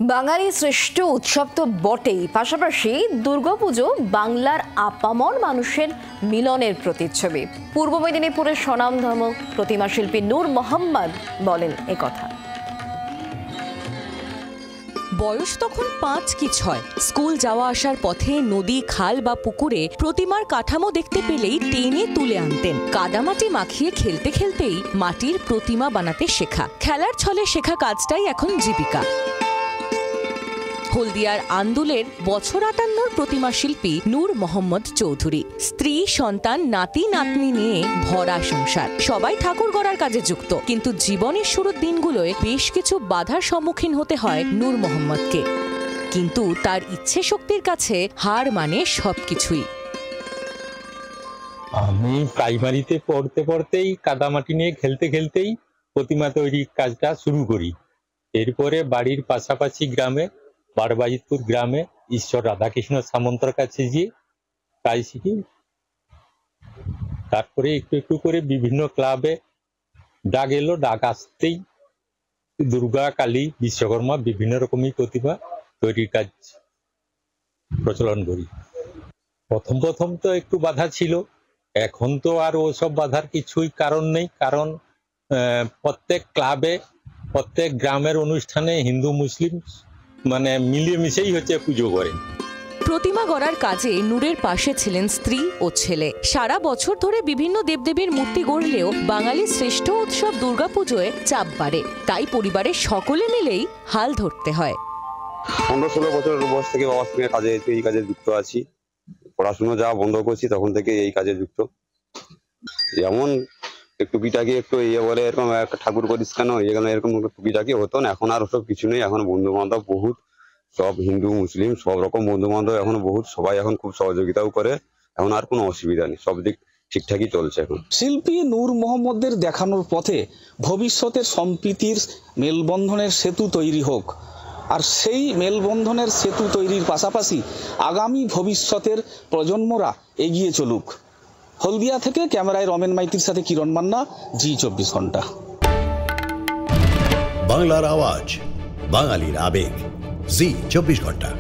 বাঙালি শ্রেষ্ঠ উৎসব তো বটেই, পাশাপাশি দুর্গাপুজো বাংলার আপামর মানুষের মিলনের প্রতিচ্ছবি। পূর্ব মেদিনীপুরের স্বনামধন্য প্রতিমা শিল্পী নূর মোহাম্মদ বলেন একথা। বয়স তখন ৫ কি ৬। স্কুল যাওয়া আসার পথে নদী, খাল বা পুকুরে প্রতিমার কাঠামো দেখতে পেলেই টেনে তুলে আনতেন। কাদামাটি মাখিয়ে খেলতে খেলতেই মাটির প্রতিমা বানাতে শেখা, খেলার ছলে শেখা কাজটাই এখন জীবিকা। হলদিয়ার আন্দুলের বছর ৫৮ প্রতিমা শিল্পী নূর মোহাম্মদ চৌধুরী। স্ত্রী, সন্তান, নাতি নাতনি নিয়ে ভরা সংসার, সবাই ঠাকুর গড়ার কাজে যুক্ত। কিন্তু জীবনের শুরুর দিনগুলোয় বেশ কিছু বাধার সম্মুখীন হতে হয় নূর মোহাম্মদকে। কিন্তু তার ইচ্ছে শক্তির কাছে হার মানে সবকিছুই। আমি প্রাইমারিতে পড়তে পড়তেই কাদামাটি নিয়ে খেলতে খেলতেই প্রতিমা তৈরির কাজটা শুরু করি। এরপরে বাড়ির পাশাপাশি গ্রামে, বারবাজিতপুর গ্রামে ঈশ্বর রাধাকৃষ্ণ সামন্তর কাছে গিয়ে কাজ শিখি। তারপরে একটু একটু করে বিভিন্ন ক্লাবে ডাক এলো, ডাক আসতেই দুর্গা, কালী, বিশ্বকর্মা বিভিন্ন রকমের প্রতিমা তৈরির কাজ প্রচলন করি। প্রথম প্রথম তো একটু বাধা ছিল, এখন তো আর ওসব বাধার কিছুই কারণ নেই। কারণ প্রত্যেক ক্লাবে, প্রত্যেক গ্রামের অনুষ্ঠানে হিন্দু মুসলিম মানে মিলিয়ে মিশেই হচ্ছে পুজো করে। প্রতিমা গড়ার কাজে নূরের পাশে ছিলেন স্ত্রী ও ছেলে। সারা বছর ধরে বিভিন্ন দেবদেবীর মূর্তি গড়লেও বাঙালির শ্রেষ্ঠ উৎসব দুর্গাপুজোয় চাপ বাড়ে। তাই পরিবারের সকলে মিলেই হাল ধরতে হয়। 15-16 বছর বয়স থেকে বাবার সঙ্গে কাজে এই কাজে যুক্ত আছি। পড়াশুনো যা বন্ধ করছি তখন থেকে এই কাজে যুক্ত। যেমন টুকিটাকি একটু বলে এরকম একটা ঠাকুর করিস কেন, এরকম টুকিটাকি হতো না। এখন আর ওসব কিছু নেই। এখন বন্ধু বান্ধব বহুত, সব হিন্দু মুসলিম সব রকম বন্ধু বান্ধব এখন বহুত, সবাই এখন খুব সহযোগিতাও করে। এখন আর কোনো অসুবিধা নেই, সব দিক ঠিকঠাকই চলছে এখন। শিল্পী নূর মোহাম্মদের দেখানোর পথে ভবিষ্যতের সম্প্রীতির মেলবন্ধনের সেতু তৈরি হোক, আর সেই মেলবন্ধনের সেতু তৈরির পাশাপাশি আগামী ভবিষ্যতের প্রজন্মরা এগিয়ে চলুক। হলদিয়া থেকে ক্যামেরায় রমেন মাইতির সাথে কিরণ মান্না, জি 24 ঘন্টা। বাংলার আওয়াজ, বাঙালির আবেগ, জি 24 ঘন্টা।